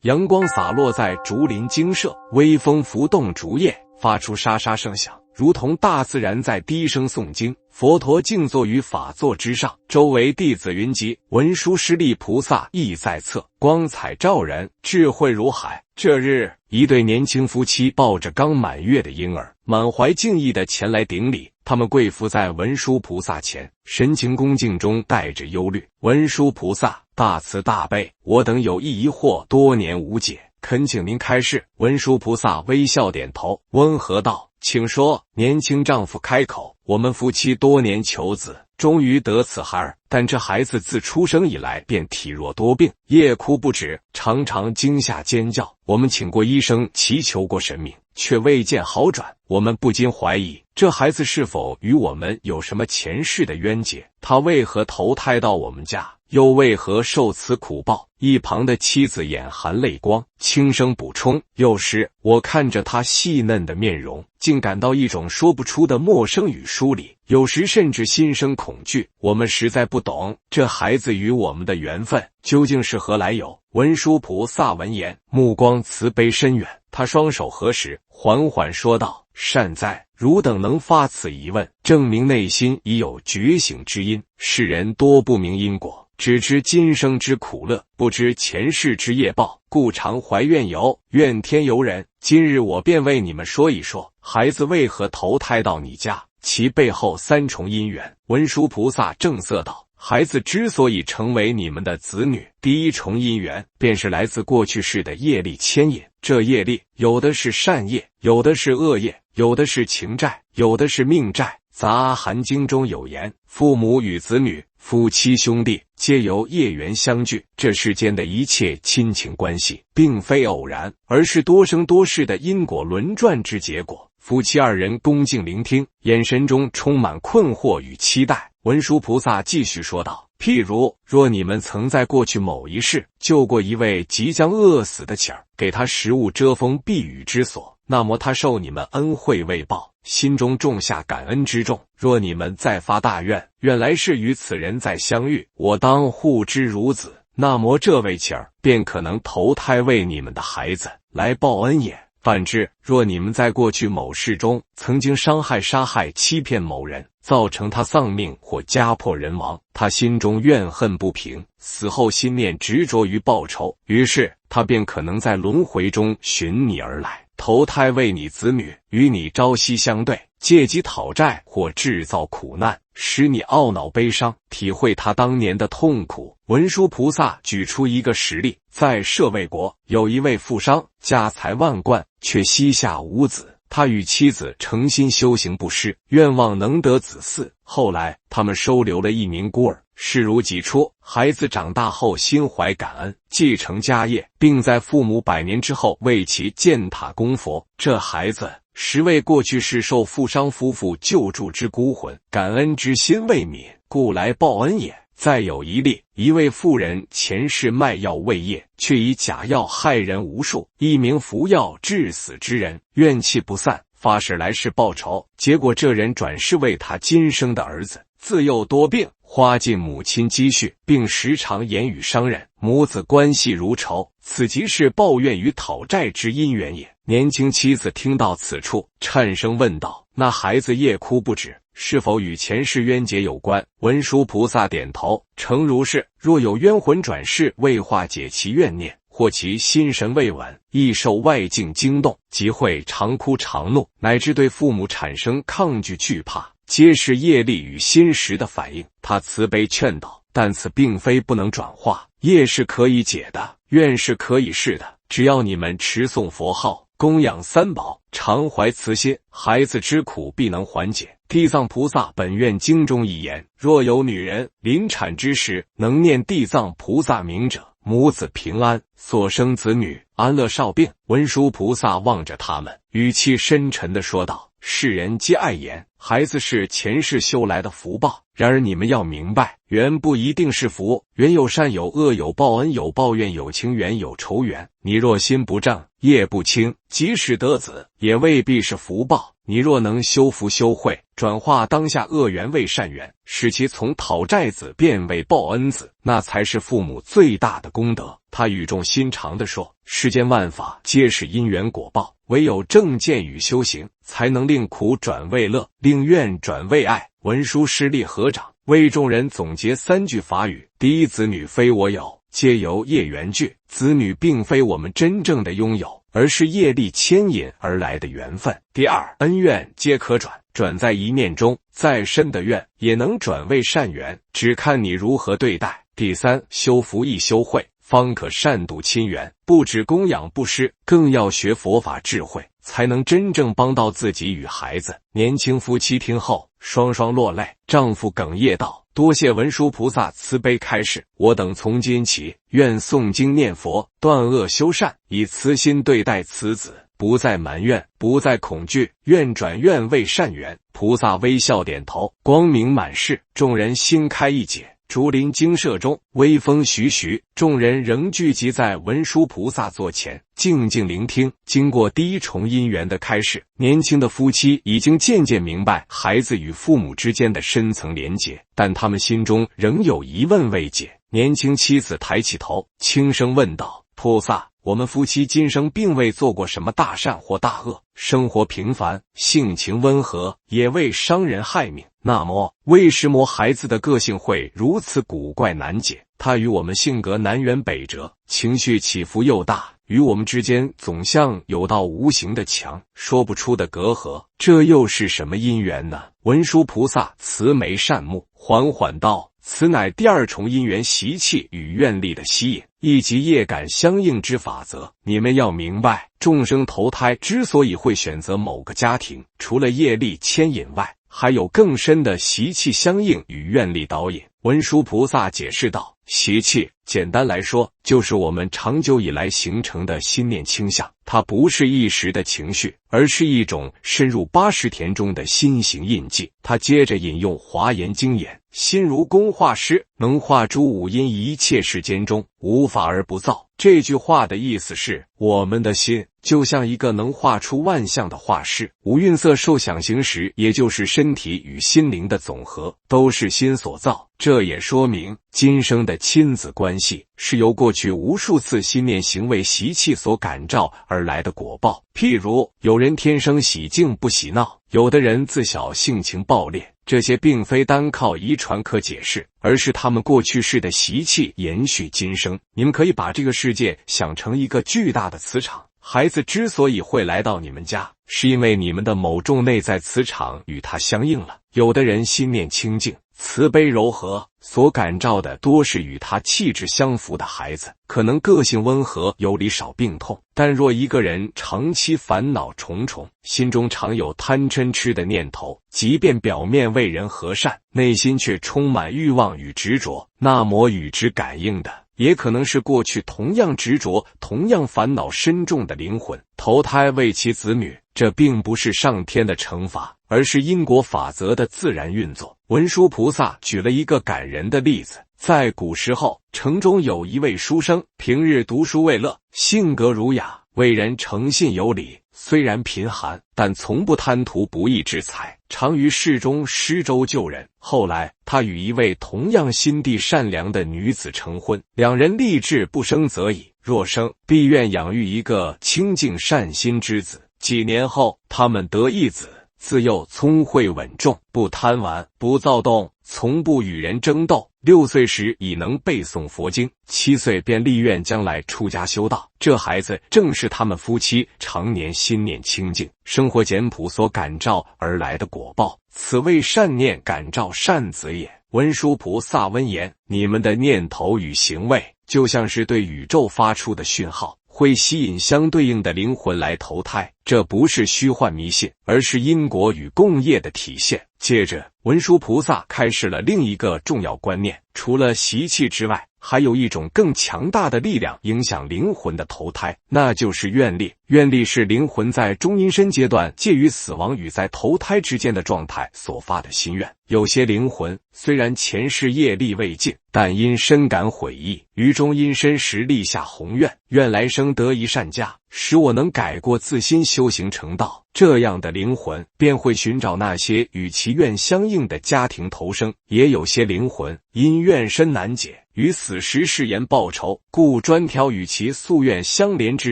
阳光洒落在竹林精舍，微风拂动竹叶，发出沙沙声响，如同大自然在低声诵经。佛陀静坐于法座之上，周围弟子云集，文殊师利菩萨亦在侧，光彩照人，智慧如海。这日，一对年轻夫妻抱着刚满月的婴儿，满怀敬意地前来顶礼。他们跪伏在文殊菩萨前，神情恭敬中带着忧虑。文殊菩萨，大慈大悲，我等有一疑惑，多年无解，恳请您开示。文殊菩萨微笑点头，温和道：请说。年轻丈夫开口：我们夫妻多年求子，终于得此孩儿，但这孩子自出生以来便体弱多病，夜哭不止，常常惊吓尖叫。我们请过医生，祈求过神明，却未见好转。我们不禁怀疑，这孩子是否与我们有什么前世的冤结？他为何投胎到我们家，又为何受此苦报？一旁的妻子眼含泪光，轻声补充：有时我看着他细嫩的面容，竟感到一种说不出的陌生与疏离，有时甚至心生恐惧。我们实在不懂，这孩子与我们的缘分究竟是何来由？文殊菩萨闻言，目光慈悲深远，他双手合十，缓缓说道：善哉，汝等能发此疑问，证明内心已有觉醒之因。世人多不明因果，只知今生之苦乐，不知前世之业报，故常怀怨尤，怨天尤人。今日我便为你们说一说，孩子为何投胎到你家，其背后三重因缘。文殊菩萨正色道：孩子之所以成为你们的子女，第一重因缘便是来自过去世的业力牵引。这业力有的是善业，有的是恶业，有的是情债，有的是命债。杂含经中有言：父母与子女、夫妻兄弟，皆由业缘相聚。这世间的一切亲情关系，并非偶然，而是多生多世的因果轮转之结果。夫妻二人恭敬聆听，眼神中充满困惑与期待。文殊菩萨继续说道：譬如，若你们曾在过去某一世救过一位即将饿死的乞儿，给他食物、遮风避雨之所，那么他受你们恩惠未报，心中种下感恩之种。若你们再发大愿，愿来世与此人再相遇，我当护之如子，那么这位乞儿便可能投胎为你们的孩子来报恩也。反之，若你们在过去某世中曾经伤害、杀害、欺骗某人，造成他丧命或家破人亡，他心中怨恨不平，死后心念执着于报仇，于是他便可能在轮回中寻你而来，投胎为你子女，与你朝夕相对，借机讨债或制造苦难，使你懊恼悲伤，体会他当年的痛苦。文殊菩萨举出一个实例，在舍卫国有一位富商，家财万贯，却膝下无子。他与妻子诚心修行布施，愿望能得子嗣。后来他们收留了一名孤儿，视如己出。孩子长大后心怀感恩，继承家业，并在父母100年之后为其建塔供佛。这孩子实为过去世受富商夫妇救助之孤魂，感恩之心未泯，故来报恩也。再有一例，一位妇人前世卖药为业，却以假药害人无数，一名服药致死之人怨气不散，发誓来世报仇，结果这人转世为他今生的儿子，自幼多病，花尽母亲积蓄，并时常言语伤人，母子关系如仇，此即是抱怨与讨债之因缘也。年轻妻子听到此处，颤声问道：那孩子夜哭不止，是否与前世冤结有关？文殊菩萨点头，诚如是。若有冤魂转世未化解其怨念，或其心神未稳，易受外境惊动，即会常哭常怒，乃至对父母产生抗拒惧怕，皆是业力与心识的反应。他慈悲劝导，但此并非不能转化，业是可以解的，怨是可以释的，只要你们持诵佛号，供养三宝，常怀慈心，孩子之苦必能缓解。地藏菩萨本愿经中一言：若有女人临产之时能念地藏菩萨名者，母子平安，所生子女安乐少病。文殊菩萨望着他们，语气深沉地说道：世人皆爱言孩子是前世修来的福报，然而你们要明白，缘不一定是福，缘有善有恶，有报恩有报怨，有情缘有仇缘。你若心不正，业不清，即使得子，也未必是福报。你若能修福修慧，转化当下恶缘为善缘，使其从讨债子变为报恩子，那才是父母最大的功德。他语重心长地说：世间万法皆是因缘果报，唯有正见与修行，才能令苦转为乐，令怨转为爱。文殊师利合掌，为众人总结3句法语：第一，子女非我有，皆由业缘聚。子女并非我们真正的拥有，而是业力牵引而来的缘分。第二，恩怨皆可转，转在一念中，再深的怨也能转为善缘，只看你如何对待。第三，修福亦修慧，方可善度亲缘，不止供养布施，更要学佛法智慧，才能真正帮到自己与孩子。年轻夫妻听后双双落泪，丈夫哽咽道：多谢文殊菩萨慈悲开示，我等从今起愿诵经念佛，断恶修善，以慈心对待此子，不再埋怨，不再恐惧，愿转愿为善缘。菩萨微笑点头，光明满室，众人心开意解。竹林精舍中，微风徐徐，众人仍聚集在文殊菩萨座前，静静聆听。经过第一重因缘的开示，年轻的夫妻已经渐渐明白孩子与父母之间的深层连结，但他们心中仍有疑问未解。年轻妻子抬起头，轻声问道：菩萨，我们夫妻今生并未做过什么大善或大恶，生活平凡，性情温和，也未伤人害命，那么为什么孩子的个性会如此古怪难解？他与我们性格南辕北辙，情绪起伏又大，与我们之间总像有道无形的墙，说不出的隔阂，这又是什么因缘呢？文殊菩萨慈眉善目，缓缓道：此乃第二重因缘习气与愿力的吸引，以及业感相应之法则。你们要明白，众生投胎之所以会选择某个家庭，除了业力牵引外，还有更深的习气相应与愿力导引。文殊菩萨解释道：习气简单来说，就是我们长久以来形成的心念倾向，它不是一时的情绪，而是一种深入80田中的心形印记。他接着引用华严经言：心如工画师，能画诸五阴，一切世间中无法而不造。这句话的意思是，我们的心就像一个能画出万象的画师，五蕴色受想行识，也就是身体与心灵的总和，都是心所造。这也说明今生的亲子关系是由过去无数次心念行为习气所感召而来的果报。譬如有人天生喜静不喜闹，有的人自小性情暴烈，这些并非单靠遗传可解释，而是他们过去世的习气延续今生。你们可以把这个世界想成一个巨大的磁场，孩子之所以会来到你们家，是因为你们的某种内在磁场与他相应了。有的人心念清净，慈悲柔和，所感召的多是与他气质相符的孩子，可能个性温和，有理少病痛。但若一个人长期烦恼重重，心中常有贪嗔痴的念头，即便表面为人和善，内心却充满欲望与执着，那么与之感应的也可能是过去同样执着、同样烦恼深重的灵魂，投胎为其子女。这并不是上天的惩罚，而是因果法则的自然运作。文殊菩萨举了一个感人的例子，在古时候，城中有一位书生，平日读书为乐，性格儒雅，为人诚信有礼。虽然贫寒，但从不贪图不义之财，常于市中施粥救人。后来，他与一位同样心地善良的女子成婚，两人立志不生则已，若生，必愿养育一个清净善心之子。几年后，他们得一子，自幼聪慧稳重，不贪玩，不躁动，从不与人争斗。6岁时已能背诵佛经，7岁便立愿将来出家修道。这孩子正是他们夫妻常年心念清净、生活简朴所感召而来的果报。此谓善念感召善子也。文殊菩萨温言：你们的念头与行为，就像是对宇宙发出的讯号，会吸引相对应的灵魂来投胎。这不是虚幻迷信，而是因果与共业的体现。接着，文殊菩萨开示了另一个重要观念，除了习气之外，还有一种更强大的力量影响灵魂的投胎，那就是愿力。愿力是灵魂在中阴身阶段介于死亡与在投胎之间的状态所发的心愿。有些灵魂虽然前世业力未尽，但因深感悔意，于中阴身时立下宏愿，愿来生得一善家，使我能改过自新，修行成道。这样的灵魂便会寻找那些与其愿相应的家庭投生。也有些灵魂因愿深难解，于死时誓言报仇，故专挑与其夙愿相连之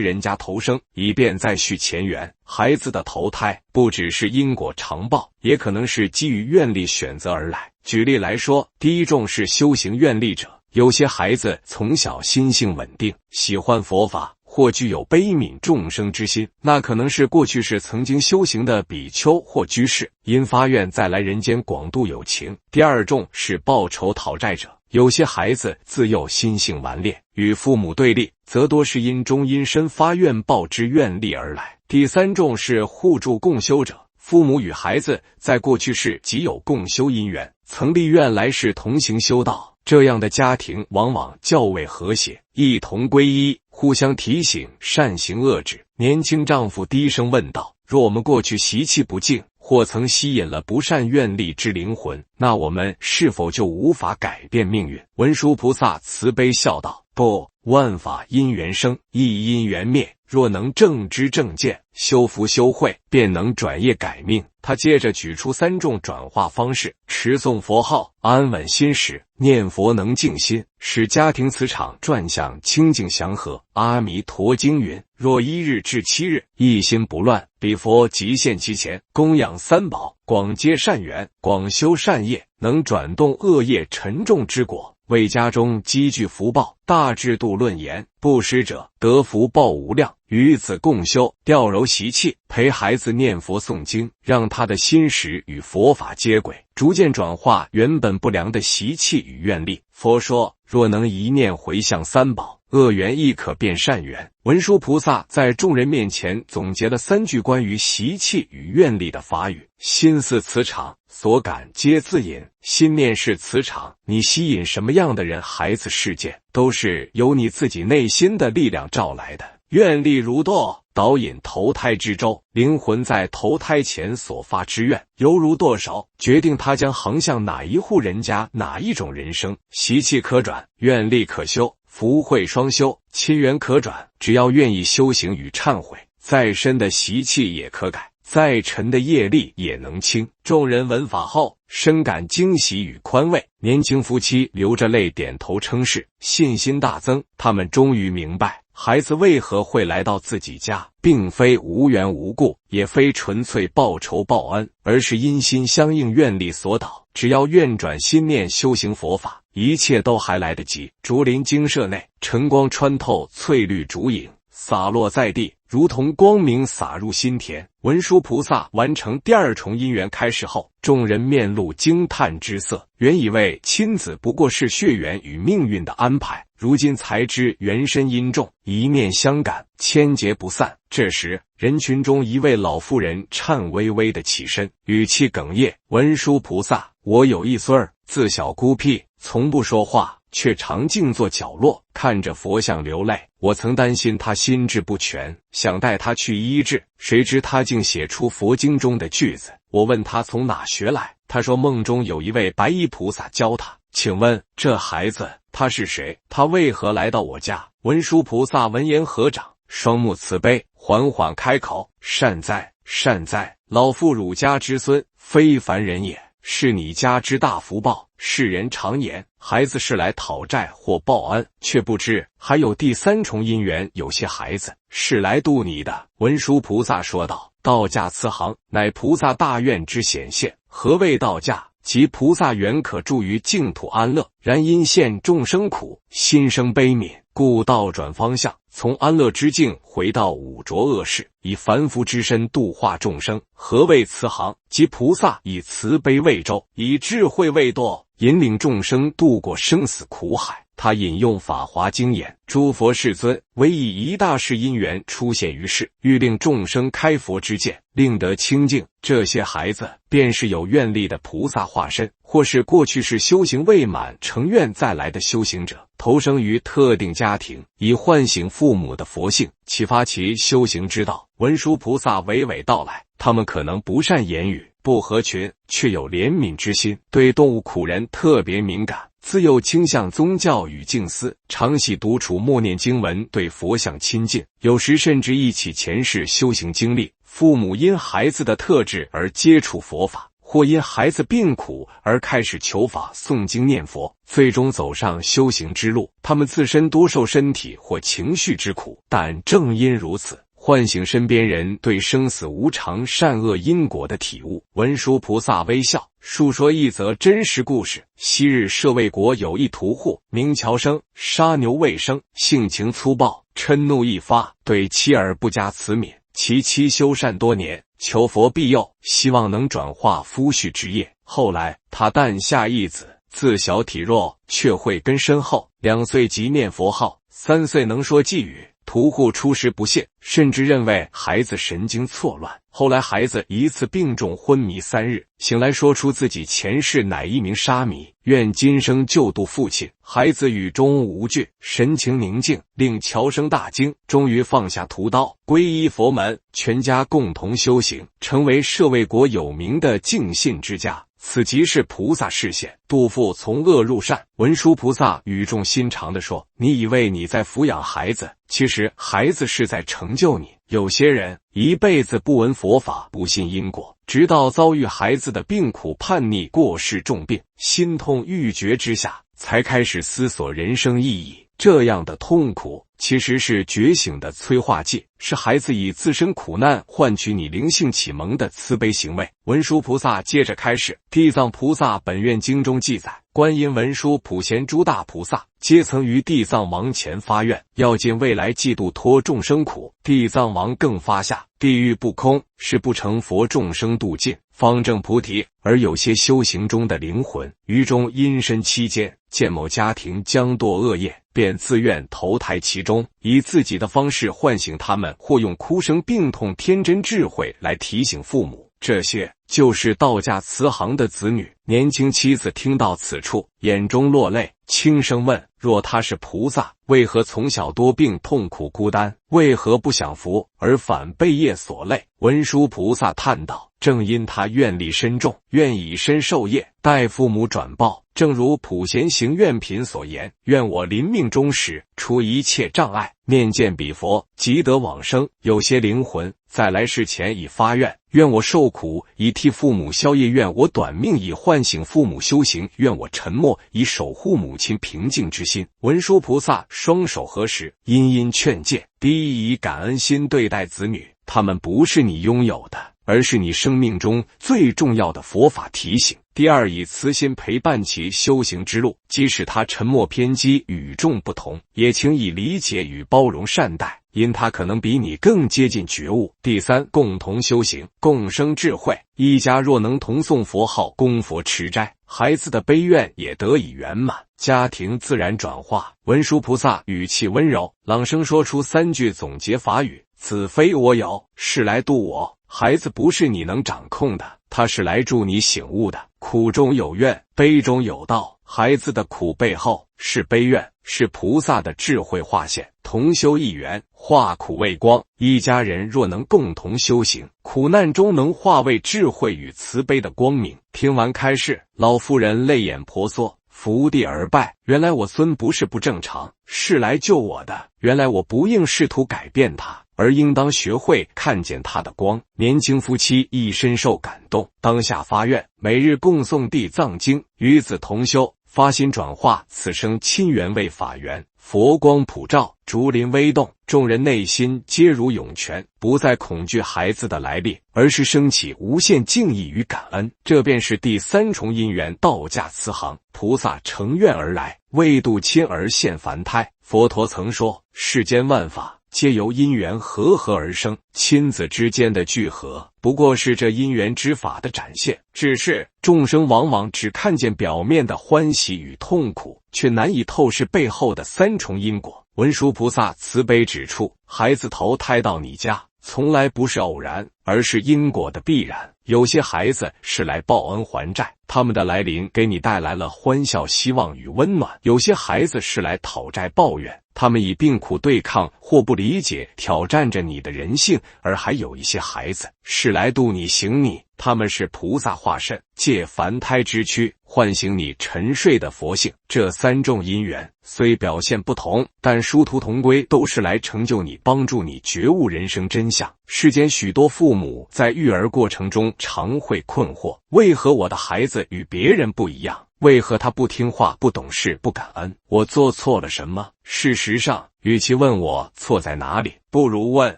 人家投生，以便再续前缘。孩子的投胎不只是因果常报，也可能是基于愿力选择而来。举例来说，第一种是修行愿力者，有些孩子从小心性稳定，喜欢佛法，或具有悲悯众生之心，那可能是过去世曾经修行的比丘或居士，因发愿再来人间广度有情。第二种是报仇讨债者，有些孩子自幼心性顽劣，与父母对立，则多是因中阴身发愿报之愿力而来。第三种是互助共修者，父母与孩子在过去世即有共修姻缘，曾立愿来世同行修道，这样的家庭往往较为和谐，一同皈依，互相提醒善行恶止。年轻丈夫低声问道：若我们过去习气不净，或曾吸引了不善愿力之灵魂，那我们是否就无法改变命运？文殊菩萨慈悲笑道：不，万法因缘生，亦因缘灭，若能正知正见，修福修慧，便能转业改命。他接着举出3种转化方式：持诵佛号，安稳心识，念佛能静心，使家庭磁场转向清净祥和。阿弥陀经云：若1日至7日，一心不乱，彼佛即现其前，供养3宝，广结善缘，广修善业，能转动恶业沉重之果，为家中积聚福报。大智度论言：布施者得福报无量，与子共修，调柔习气，陪孩子念佛诵经，让他的心识与佛法接轨，逐渐转化原本不良的习气与愿力。佛说，若能一念回向3宝，恶缘亦可变善缘。文殊菩萨在众人面前总结了3句关于习气与愿力的法语：心似磁场，所感皆自引。心念是磁场，你吸引什么样的人、孩子、事件，都是由你自己内心的力量召来的。愿力如舵，导引投胎之舟，灵魂在投胎前所发之愿，犹如舵手，决定他将航向哪一户人家、哪一种人生。习气可转，愿力可修，福慧双修，亲缘可转。只要愿意修行与忏悔，再深的习气也可改，再沉的业力也能清。众人闻法后，深感惊喜与宽慰。年轻夫妻流着泪点头称是，信心大增。他们终于明白，孩子为何会来到自己家，并非无缘无故，也非纯粹报仇报恩，而是因心相应，愿力所导。只要愿转心念，修行佛法，一切都还来得及。竹林精舍内，晨光穿透翠绿竹影，洒落在地，如同光明洒入心田。文殊菩萨完成第2重因缘开示后，众人面露惊叹之色。原以为亲子不过是血缘与命运的安排，如今才知缘深因重，一念相感，千结不散。这时，人群中一位老妇人颤巍巍地起身，语气哽咽：文殊菩萨，我有一孙儿，自小孤僻，从不说话，却常静坐角落，看着佛像流泪。我曾担心他心智不全，想带他去医治，谁知他竟写出佛经中的句子。我问他从哪学来，他说梦中有一位白衣菩萨教他。请问这孩子他是谁？他为何来到我家？文殊菩萨闻言合掌，双目慈悲，缓缓开口：善哉，善哉，老妇汝家之孙，非凡人也，是你家之大福报。世人常言，孩子是来讨债或报恩，却不知还有第3重因缘，有些孩子是来度你的。文殊菩萨说道：道驾慈航，乃菩萨大愿之显现。何谓道驾？即菩萨原可住于净土安乐，然因现众生苦，心生悲悯，故倒转方向，从安乐之境回到五浊恶世，以凡夫之身度化众生。何谓慈航？即菩萨以慈悲为舟，以智慧为舵，引领众生渡过生死苦海。他引用法华经言：诸佛世尊唯以一大事因缘出现于世，欲令众生开佛之见，令得清净。这些孩子便是有愿力的菩萨化身，或是过去世修行未满成愿再来的修行者，投生于特定家庭，以唤醒父母的佛性，启发其修行之道。文殊菩萨娓娓道来，他们可能不善言语，不合群，却有怜悯之心，对动物苦人特别敏感，自幼倾向宗教与静思，常喜独处默念经文，对佛像亲近，有时甚至忆起前世修行经历。父母因孩子的特质而接触佛法，或因孩子病苦而开始求法、诵经、念佛，最终走上修行之路。他们自身多受身体或情绪之苦，但正因如此，唤醒身边人对生死无常、善恶因果的体悟。文殊菩萨微笑，述说一则真实故事。昔日舍卫国有一屠户，名乔生，杀牛为生，性情粗暴，嗔怒易发，对妻儿不加慈悯。其妻修善多年，求佛庇佑，希望能转化夫婿之业。后来他诞下一子，自小体弱，却慧根深厚，2岁即念佛号，3岁能说偈语。屠户初时不信，甚至认为孩子神经错乱。后来孩子一次病重昏迷3日，醒来说出自己前世乃一名沙弥，愿今生救度父亲。孩子语中无惧，神情宁静，令乔生大惊，终于放下屠刀，皈依佛门，全家共同修行，成为舍卫国有名的净信之家。此即是菩萨示现，度父从恶入善。文殊菩萨语重心长地说：你以为你在抚养孩子，其实孩子是在成就你。有些人一辈子不闻佛法，不信因果，直到遭遇孩子的病苦、叛逆、过世重病，心痛欲绝之下，才开始思索人生意义。这样的痛苦其实是觉醒的催化剂，是孩子以自身苦难换取你灵性启蒙的慈悲行为。文殊菩萨接着开示，地藏菩萨本愿经中记载，观音、文殊、普贤诸大菩萨皆曾于地藏王前发愿，要尽未来嫉妒脱众生苦。地藏王更发下，地狱不空，是不成佛众生度尽，方正菩提。而有些修行中的灵魂，于中阴身期间，见某家庭将堕恶业，便自愿投胎其中，以自己的方式唤醒他们，或用哭声、病痛、天真智慧来提醒父母。这些就是道家慈航的子女。年轻妻子听到此处，眼中落泪，轻声问：若他是菩萨，为何从小多病、痛苦、孤单？为何不享福，而反被业所累？文殊菩萨叹道：正因他愿力深重，愿以身受业，待父母转报。正如普贤行愿品所言，愿我临命终时，除一切障碍，面见彼佛，即得往生。有些灵魂在来世前已发愿，愿我受苦以替父母消业，愿我短命以唤醒父母修行，愿我沉默以守护母亲平静之心。文殊菩萨双手合十，殷殷劝诫：第一，以感恩心对待子女，他们不是你拥有的，而是你生命中最重要的佛法提醒。第二，以慈心陪伴其修行之路，即使他沉默偏激、与众不同，也请以理解与包容善待，因他可能比你更接近觉悟。第三，共同修行，共生智慧。一家若能同诵佛号、供佛持斋，孩子的悲愿也得以圆满，家庭自然转化。文殊菩萨语气温柔，朗声说出3句总结法语：子非我有，是来度我。孩子不是你能掌控的，他是来助你醒悟的。苦中有愿，悲中有道。孩子的苦背后是悲愿，是菩萨的智慧化现。同修一缘，化苦为光。一家人若能共同修行，苦难中能化为智慧与慈悲的光明。听完开示，老妇人泪眼婆娑，伏地而拜。原来我孙不是不正常，是来救我的。原来我不应试图改变他，而应当学会看见他的光。年轻夫妻亦深受感动，当下发愿，每日共诵地藏经，与子同修，发心转化此生亲缘为法缘。佛光普照，竹林微动，众人内心皆如涌泉，不再恐惧孩子的来历，而是升起无限敬意与感恩。这便是第3重因缘，道家慈航。菩萨乘愿而来，为度亲而现凡胎。佛陀曾说，世间万法皆由因缘和合而生，亲子之间的聚合不过是这因缘之法的展现。只是众生往往只看见表面的欢喜与痛苦，却难以透视背后的3重因果。文殊菩萨慈悲指出，孩子投胎到你家从来不是偶然，而是因果的必然。有些孩子是来报恩还债，他们的来临给你带来了欢笑、希望与温暖；有些孩子是来讨债抱怨，他们以病苦对抗或不理解挑战着你的人性；而还有一些孩子是来度你行你，他们是菩萨化身，借凡胎之躯唤醒你沉睡的佛性。这3种因缘虽表现不同，但殊途同归，都是来成就你，帮助你觉悟人生真相。世间许多父母在育儿过程中常会困惑：为何我的孩子与别人不一样？为何他不听话、不懂事、不感恩？我做错了什么？事实上，与其问我错在哪里，不如问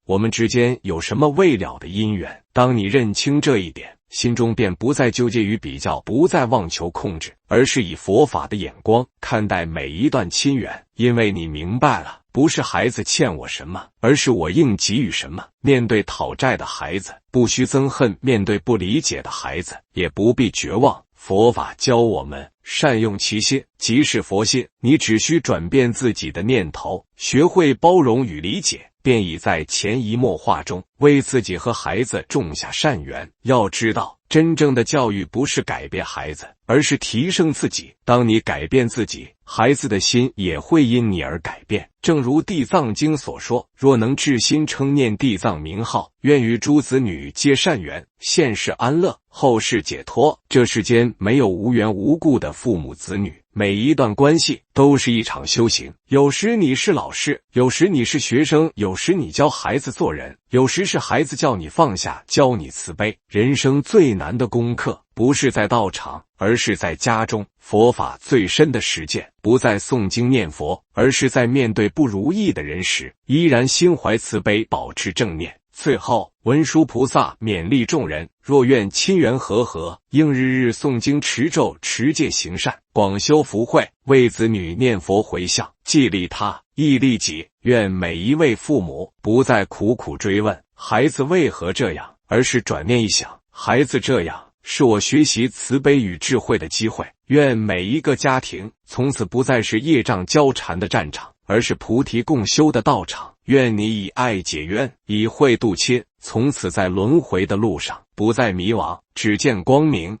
我们之间有什么未了的姻缘。当你认清这一点，心中便不再纠结于比较，不再妄求控制，而是以佛法的眼光看待每一段亲缘。因为你明白了，不是孩子欠我什么，而是我应给予什么。面对讨债的孩子，不需憎恨；面对不理解的孩子，也不必绝望。佛法教我们善用其心，即是佛心。你只需转变自己的念头，学会包容与理解，便已在潜移默化中为自己和孩子种下善缘。要知道，真正的教育不是改变孩子，而是提升自己。当你改变自己，孩子的心也会因你而改变。正如《地藏经》所说：若能至心称念地藏名号，愿与诸子女结善缘，现世安乐，后世解脱。这世间没有无缘无故的父母子女，每一段关系都是一场修行。有时你是老师，有时你是学生，有时你教孩子做人，有时是孩子叫你放下，教你慈悲。人生最难的功课，不是在道场，而是在家中。佛法最深的实践，不在诵经念佛，而是在面对不如意的人时，依然心怀慈悲，保持正念。最后，文殊菩萨勉励众人：若愿亲缘和合，应日日诵经持咒，持戒行善，广修福慧，为子女念佛回向，既利他，亦利己。愿每一位父母不再苦苦追问孩子为何这样，而是转念一想，孩子这样是我学习慈悲与智慧的机会。愿每一个家庭从此不再是业障交缠的战场，而是菩提共修的道场。愿你以爱解冤，以慧度亲，从此在轮回的路上不再迷惘，只见光明。